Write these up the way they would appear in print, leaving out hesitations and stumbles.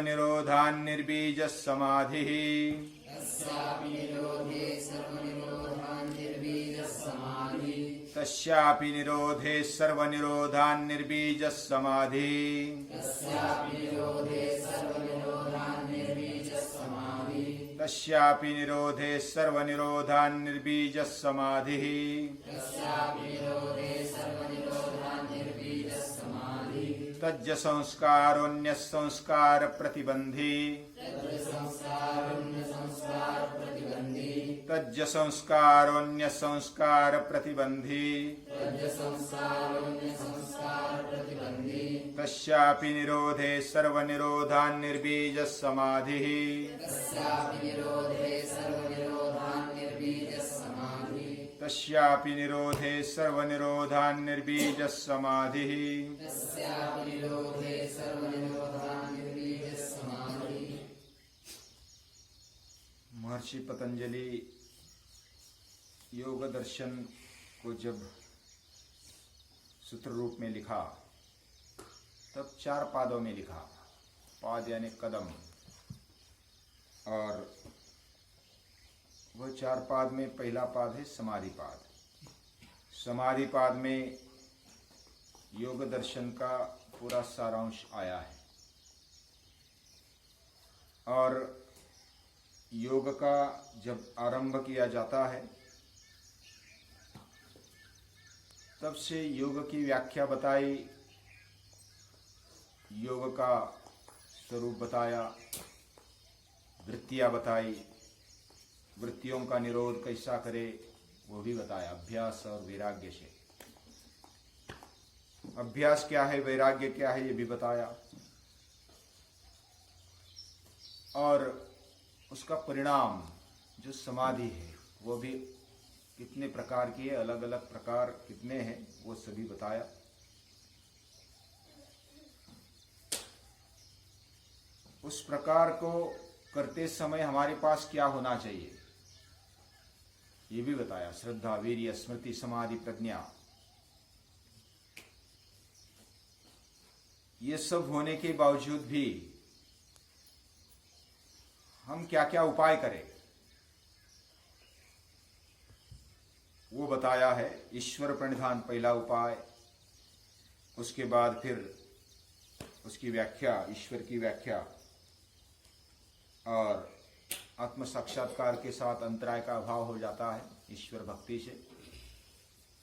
सर्वनिरोधान् निर्बीजः समाधिः तस्यापि निरोधे सर्वनिरोधान् निर्बीजः समाधिः तस्यापि निरोधे सर्वनिरोधान् निर्बीजः समाधिः तज्ज संस्कारोऽन्यः संस्कार प्रतिबंधी तज्ज संस्कारोऽन्यः संस्कार प्रतिबंधी तस्यापि निरोधे सर्वनिरोधान् निर्बीजः समाधिः तस्यापि निरोधे सर्वनिरोधान् निर्बीजः समाधिः महर्षि पतंजलि योग दर्शन को जब सूत्र रूप में लिखा तब 4 पादों में लिखा। पाद यानी कदम, और वह 4 पाद में पहला पाद है समाधि पाद। समाधि पाद में योग दर्शन का पूरा सारांश आया है, और योग का जब आरंभ किया जाता है तब से योग की व्याख्या बताई, योग का स्वरूप बताया, वृत्तियां बताई, वृत्तियों का निरोध कैसा करे वो भी बताया, अभ्यास और वैराग्य से। अभ्यास क्या है, वैराग्य क्या है, ये भी बताया, और उसका परिणाम जो समाधि है वो भी कितने प्रकार की है, अलग अलग प्रकार कितने हैं वो सभी बताया। उस प्रकार को करते समय हमारे पास क्या होना चाहिए ये भी बताया। श्रद्धा, वीर्य, स्मृति, समाधि, प्रज्ञा, ये सब होने के बावजूद भी हम क्या क्या उपाय करें वो बताया है। ईश्वर प्रणिधान पहला उपाय, उसके बाद फिर उसकी व्याख्या, ईश्वर की व्याख्या, और आत्म साक्षात्कार के साथ अंतराय का अभाव हो जाता है ईश्वर भक्ति से।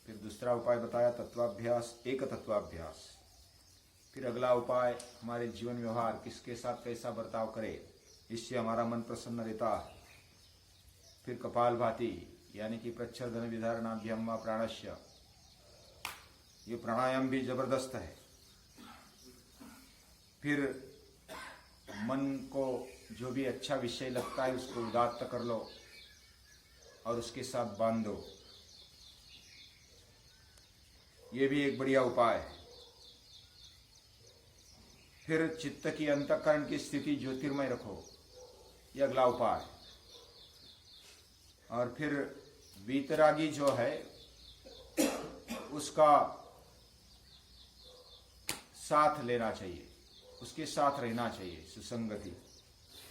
फिर दूसरा उपाय बताया तत्वाभ्यास, एक तत्वाभ्यास। फिर अगला उपाय हमारे जीवन व्यवहार, किसके साथ कैसा बर्ताव करें, इससे हमारा मन प्रसन्न रहता है। फिर कपालभाति यानी कि प्रच्छन्न विधारणाभ्याम व प्राणस्य, ये प्राणायाम भी जबरदस्त है। फिर मन को जो भी अच्छा विषय लगता है उसको उदात्त कर लो और उसके साथ बांध दो, ये भी एक बढ़िया उपाय है। फिर चित्त की अंतःकरण की स्थिति ज्योतिर्मय रखो, ये अगला उपाय। और फिर वीतरागी जो है उसका साथ लेना चाहिए, उसके साथ रहना चाहिए, सुसंगति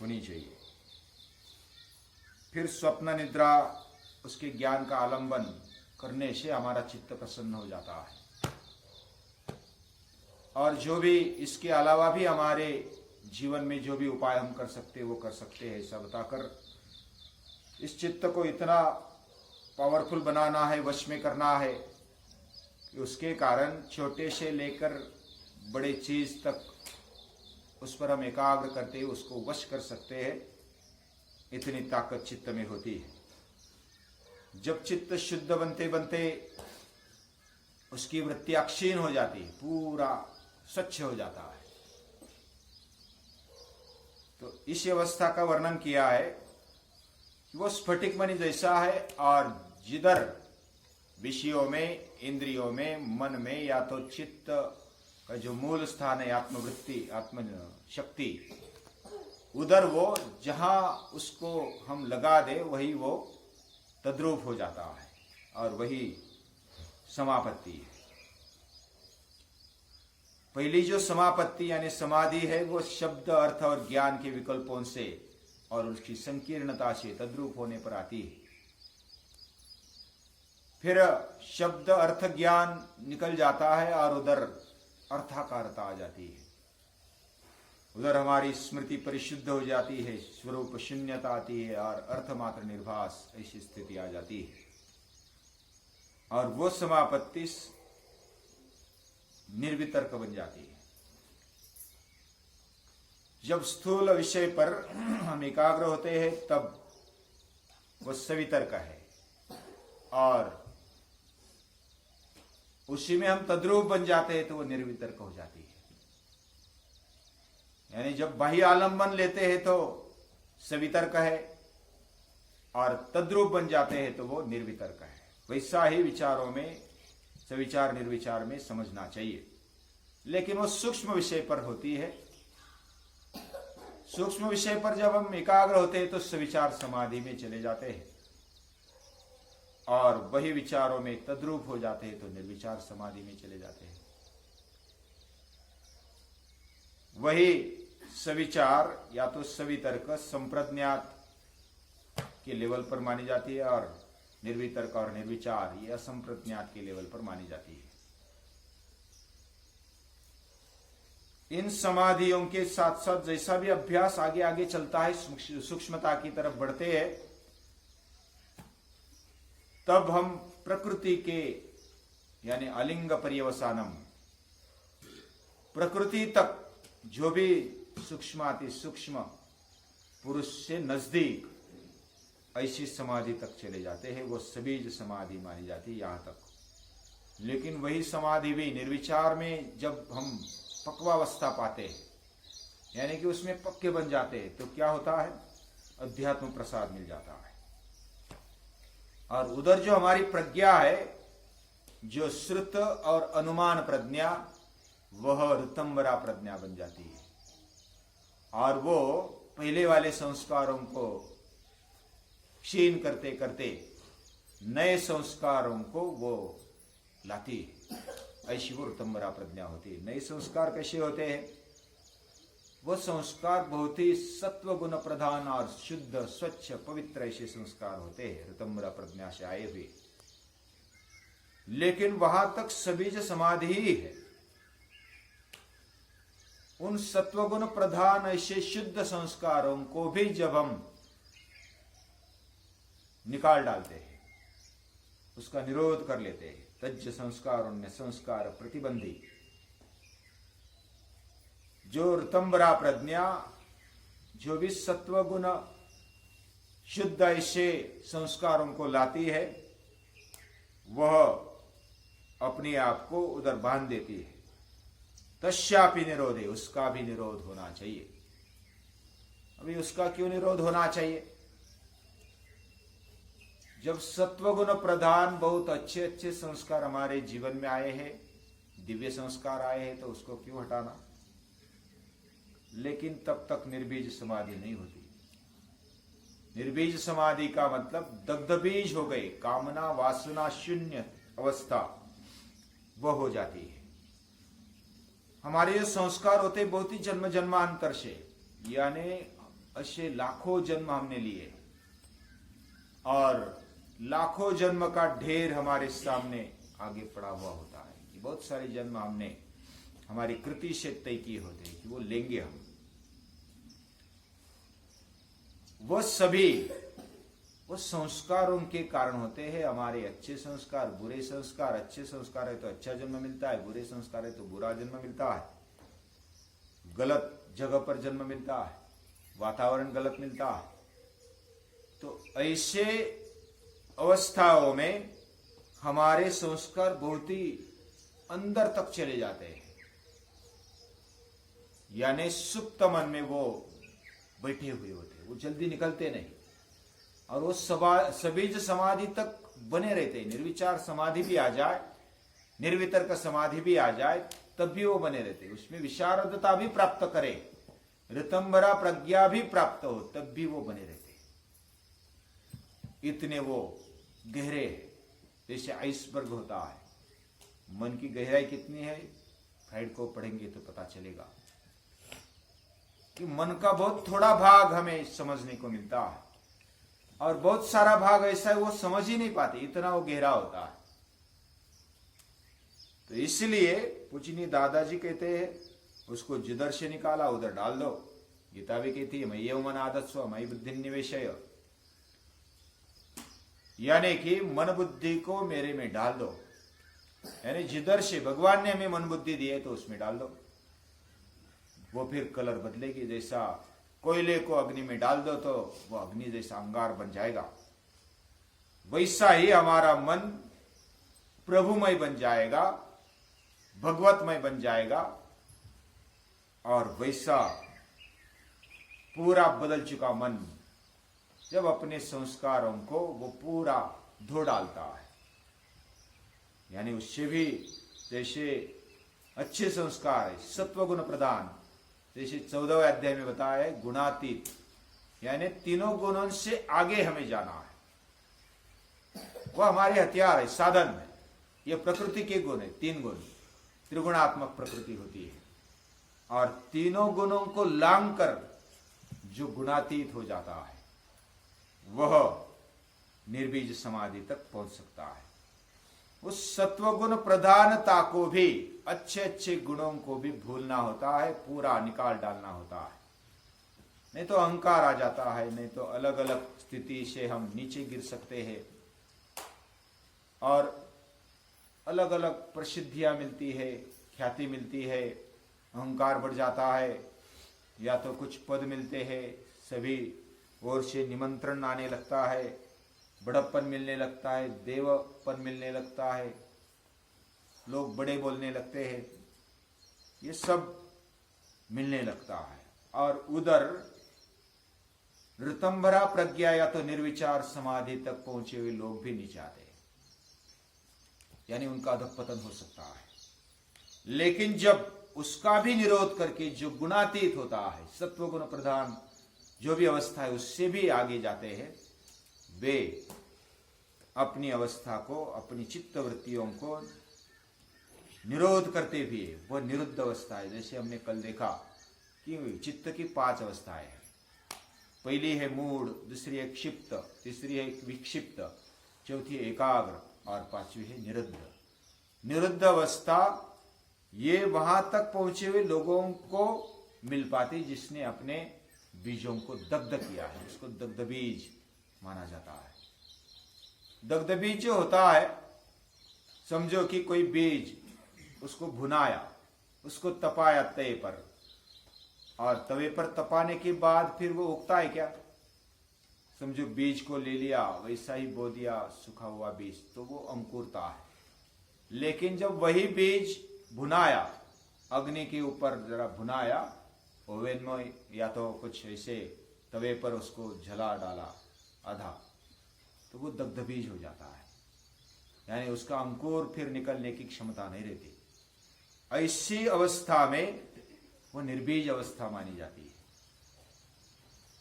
होनी चाहिए। फिर स्वप्न निद्रा, उसके ज्ञान का आलंबन करने से हमारा चित्त प्रसन्न हो जाता है। और जो भी इसके अलावा भी हमारे जीवन में जो भी उपाय हम कर सकते हैं वो कर सकते हैं, ऐसा बताकर इस चित्त को इतना पावरफुल बनाना है, वश में करना है कि उसके कारण छोटे से लेकर बड़े चीज तक उस पर हम एकाग्र करते हुए उसको वश कर सकते हैं। इतनी ताकत चित्त में होती है। जब चित्त शुद्ध बनते बनते उसकी वृत्तियां क्षीण हो जाती है, पूरा स्वच्छ हो जाता है। तो इस अवस्था का वर्णन किया है कि वो स्फटिक मणि जैसा है, और जिधर विषयों में, इंद्रियों में, मन में, या तो चित्त का जो मूल स्थान है आत्मवृत्ति, आत्म शक्ति, उधर वो जहां उसको हम लगा दे वही वो तद्रूप हो जाता है और वही समापत्ति है। पहली जो समापत्ति यानी समाधि है वो शब्द अर्थ और ज्ञान के विकल्पों से और उसकी संकीर्णता से तद्रूप होने पर आती है। फिर शब्द अर्थ ज्ञान निकल जाता है और उधर अर्थाकारता आ जाती है, उधर हमारी स्मृति परिशुद्ध हो जाती है, स्वरूप शून्यता आती है और अर्थमात्र निर्भास ऐसी स्थिति आ जाती है। और वो समापत्ति निर्वितर्क बन जाती है। जब स्थूल विषय पर हम एकाग्र होते हैं तब वो सवितर्क है और उसी में हम तद्रूप बन जाते हैं तो वो निर्वितर्क हो जाती है। यानी जब बाह्य आलंबन लेते हैं तो सवितर्क है और तद्रूप बन जाते हैं तो वो निर्वितर्क है। वैसा ही विचारों में सविचार निर्विचार में समझना चाहिए, लेकिन वो सूक्ष्म विषय पर होती है। सूक्ष्म विषय पर जब हम एकाग्र होते हैं तो सविचार समाधि में चले जाते हैं और वही विचारों में तद्रूप हो जाते हैं तो निर्विचार समाधि में चले जाते हैं। वही सविचार या तो सवितर्क संप्रज्ञात के लेवल पर मानी जाती है और निर्वितर्क और निर्विचार ये असंप्रज्ञात के लेवल पर मानी जाती है। इन समाधियों के साथ साथ जैसा भी अभ्यास आगे आगे चलता है, सूक्ष्मता की तरफ बढ़ते हैं, तब हम प्रकृति के यानी अलिंग पर्यवसानम प्रकृति तक जो भी सूक्ष्माति सूक्ष्म पुरुष से नजदीक ऐसी समाधि तक चले जाते हैं। वो सबीज समाधि मानी जाती है यहां तक। लेकिन वही समाधि भी निर्विचार में जब हम पक्वावस्था पाते हैं यानी कि उसमें पक्के बन जाते हैं तो क्या होता है, अध्यात्म प्रसाद मिल जाता है। और उधर जो हमारी प्रज्ञा है, जो श्रुत और अनुमान प्रज्ञा, वह ऋतंबरा प्रज्ञा बन जाती है और वो पहले वाले संस्कारों को क्षीण करते करते नए संस्कारों को वो लाती है। ऐसी वो ऋतंबरा प्रज्ञा होती है। नए संस्कार कैसे होते हैं? वो संस्कार बहुत ही सत्व गुण प्रधान और शुद्ध स्वच्छ पवित्र ऐसे संस्कार होते हैं ऋतंबरा प्रज्ञा से आए हुए। लेकिन वहां तक सबीज समाधि ही है। उन सत्वगुण प्रधान ऐसे शुद्ध संस्कारों को भी जब हम निकाल डालते हैं, उसका निरोध कर लेते हैं, तज्ज संस्कार उन्हें संस्कार प्रतिबंधी, जो ऋतंबरा प्रज्ञा जो भी सत्वगुण शुद्ध ऐसे संस्कारों को लाती है, वह अपने आप को उधर बांध देती है। तस्यापि निरोधे, उसका भी निरोध होना चाहिए। अभी उसका क्यों निरोध होना चाहिए? जब सत्वगुण प्रधान बहुत अच्छे अच्छे संस्कार हमारे जीवन में आए हैं, दिव्य संस्कार आए हैं, तो उसको क्यों हटाना? लेकिन तब तक निर्बीज समाधि नहीं होती। निर्बीज समाधि का मतलब दग्ध बीज हो गए, कामना वासना शून्य अवस्था वह हो जाती है। हमारे जो संस्कार होते बहुत ही जन्म जन्मांतर से, यानी ऐसे लाखों जन्म हमने लिए और लाखों जन्म का ढेर हमारे सामने आगे पड़ा हुआ होता है कि बहुत सारे जन्म हमने हमारी कृति से तय किए होते हैं कि वो लेंगे हम। वो सभी वो संस्कारों के कारण होते हैं। हमारे अच्छे संस्कार, बुरे संस्कार, अच्छे संस्कार है तो अच्छा जन्म मिलता है, बुरे संस्कार है तो बुरा जन्म मिलता है, गलत जगह पर जन्म मिलता है, वातावरण गलत मिलता है। तो ऐसे अवस्थाओं में हमारे संस्कार बहुत ही अंदर तक चले जाते हैं, यानी सुप्त मन में वो बैठे हुए होते हैं, वो जल्दी निकलते नहीं और वो सबीज समाधि तक बने रहते हैं। निर्विचार समाधि भी आ जाए, निर्वितर्क समाधि भी आ जाए, तब भी वो बने रहते हैं। उसमें विशारदता भी प्राप्त करे, ऋतंबरा प्रज्ञा भी प्राप्त हो, तब भी वो बने रहते हैं। इतने वो गहरे, जैसे आइसबर्ग होता है। मन की गहराई कितनी है? फ्राइड को पढ़ेंगे तो पता चलेगा कि मन का बहुत थोड़ा भाग हमें समझने को मिलता है और बहुत सारा भाग ऐसा है वो समझ ही नहीं पाते, इतना वो गहरा होता है। तो इसलिए पूजनीय दादाजी कहते हैं उसको जिधर से निकाला उधर डाल दो। गीता भी कहती है मय्ये मन आदत्स्व मयि बुद्धि निवेशय, यानी कि मन बुद्धि को मेरे में डाल दो, यानी जिधर से भगवान ने हमें मन बुद्धि दी है तो उसमें डाल दो। वो फिर कलर बदलेगी, जैसा कोयले को अग्नि में डाल दो तो वो अग्नि जैसा अंगार बन जाएगा, वैसा ही हमारा मन प्रभुमय बन जाएगा, भगवतमय बन जाएगा और वैसा पूरा बदल चुका मन जब अपने संस्कारों को वो पूरा धो डालता है, यानी उससे भी जैसे अच्छे संस्कार है सत्वगुण प्रधान, जैसे 14वें अध्याय में बताया है गुणातीत, यानी तीनों गुणों से आगे हमें जाना है। वह हमारे हथियार है, साधन है। ये प्रकृति के गुण है, 3 गुण, त्रिगुणात्मक प्रकृति होती है और तीनों गुणों को लांग कर जो गुणातीत हो जाता है वह निर्बीज समाधि तक पहुंच सकता है। उस सत्वगुण प्रधानता को भी, अच्छे अच्छे गुणों को भी भूलना होता है, पूरा निकाल डालना होता है, नहीं तो अहंकार आ जाता है, नहीं तो अलग अलग स्थिति से हम नीचे गिर सकते हैं और अलग अलग प्रसिद्धियां मिलती है, ख्याति मिलती है, अहंकार बढ़ जाता है, या तो कुछ पद मिलते हैं, सभी ओर से निमंत्रण आने लगता है, बड़प्पन मिलने लगता है, देवपन मिलने लगता है, लोग बड़े बोलने लगते हैं, ये सब मिलने लगता है। और उधर ऋतंभरा प्रज्ञा या तो निर्विचार समाधि तक पहुंचे हुए लोग भी नीचे आते हैं, यानी उनका अधःपतन हो सकता है। लेकिन जब उसका भी निरोध करके जो गुणातीत होता है, सत्वगुण प्रधान जो भी अवस्था है उससे भी आगे जाते हैं, वे अपनी अवस्था को, अपनी चित्त वृत्तियों को निरोध करते भी है, वह निरुद्ध अवस्था है। जैसे हमने कल देखा कि चित्त की 5 अवस्थाएं हैं। पहली है मूढ़, दूसरी है क्षिप्त, तीसरी है विक्षिप्त, चौथी है एकाग्र और 5वीं है निरुद्ध। निरुद्ध अवस्था ये वहां तक पहुंचे हुए लोगों को मिल पाती जिसने अपने बीजों को दग्ध किया है, उसको दग्ध बीज माना जाता है। दग्ध बीज जो होता है, समझो कि कोई बीज उसको भुनाया, उसको तपाया तवे पर, और तवे पर तपाने के बाद फिर वो उगता है क्या? समझो बीज को ले लिया, वैसा ही बो दिया सूखा हुआ बीज, तो वो अंकुरता है। लेकिन जब वही बीज भुनाया, अग्नि के ऊपर जरा भुनाया, ओवन में या तो कुछ ऐसे तवे पर उसको जला डाला आधा, तो वो दग्ध बीज हो जाता है, यानी उसका अंकुर फिर निकलने की क्षमता नहीं रहती। ऐसी अवस्था में वो निर्बीज अवस्था मानी जाती है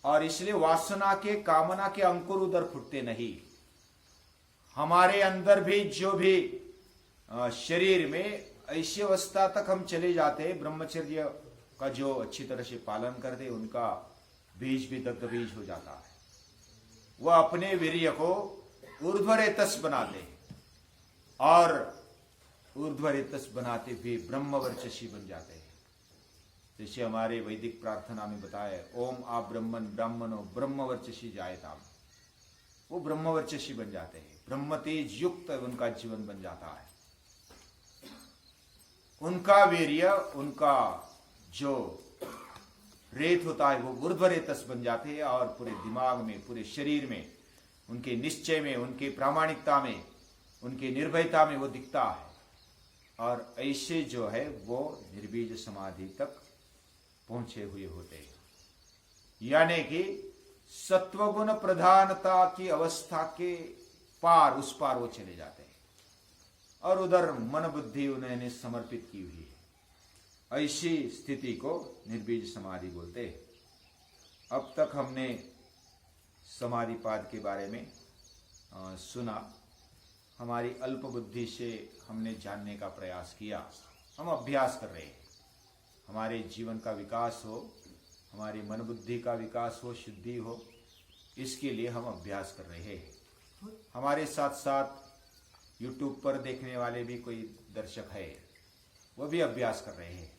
और इसलिए वासना के, कामना के अंकुर उधर फूटते नहीं। हमारे अंदर भी जो भी शरीर में ऐसी अवस्था तक हम चले जाते हैं, ब्रह्मचर्य का जो अच्छी तरह से पालन करते, उनका बीज भी दग्ध बीज हो जाता है। वह अपने वीर्य को ऊर्ध्वरेतस बनाते हैं और ऊर्ध्वरेतस बनाते हुए ब्रह्मवर्चसी बन जाते हैं। जैसे हमारे वैदिक प्रार्थना में बताया, ओम आप ब्रह्मन ब्राह्मणो ब्रह्मवर्चसी जायताम, वो ब्रह्मवर्चसी बन जाते हैं, ब्रह्मतेज युक्त उनका जीवन बन जाता है। उनका वीर्य, उनका जो रेत होता है वो ऊर्ध्वरेतस बन जाते हैं और पूरे दिमाग में, पूरे शरीर में, उनके निश्चय में, उनके प्रामाणिकता में, उनकी निर्भयता में वो दिखता है। और ऐसे जो है वो निर्बीज समाधि तक पहुंचे हुए होते हैं, यानी कि सत्वगुण प्रधानता की अवस्था के पार, उस पार वो चले जाते हैं और उधर मन बुद्धि उन्होंने समर्पित की हुई है। ऐसी स्थिति को निर्बीज समाधि बोलते हैं। अब तक हमने समाधिपाद के बारे में सुना, हमारी अल्प बुद्धि से हमने जानने का प्रयास किया हम अभ्यास कर रहे हैं। हमारे जीवन का विकास हो, हमारी मन बुद्धि का विकास हो, शुद्धि हो, इसके लिए हम अभ्यास कर रहे हैं। हमारे साथ साथ YouTube पर देखने वाले भी कोई दर्शक है, वो भी अभ्यास कर रहे हैं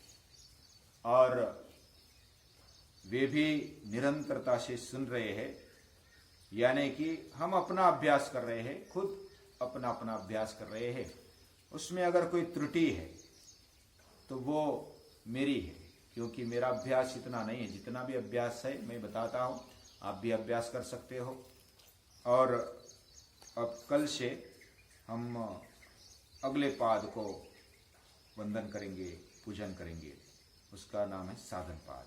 और वे भी निरंतरता से सुन रहे हैं। यानी कि हम अपना अभ्यास कर रहे हैं, खुद अपना अपना अभ्यास कर रहे हैं। उसमें अगर कोई त्रुटि है तो वो मेरी है, क्योंकि मेरा अभ्यास इतना नहीं है। जितना भी अभ्यास है मैं बताता हूँ, आप भी अभ्यास कर सकते हो। और अब कल से हम अगले पाद को वंदन करेंगे, पूजन करेंगे। उसका नाम है साधन पाद।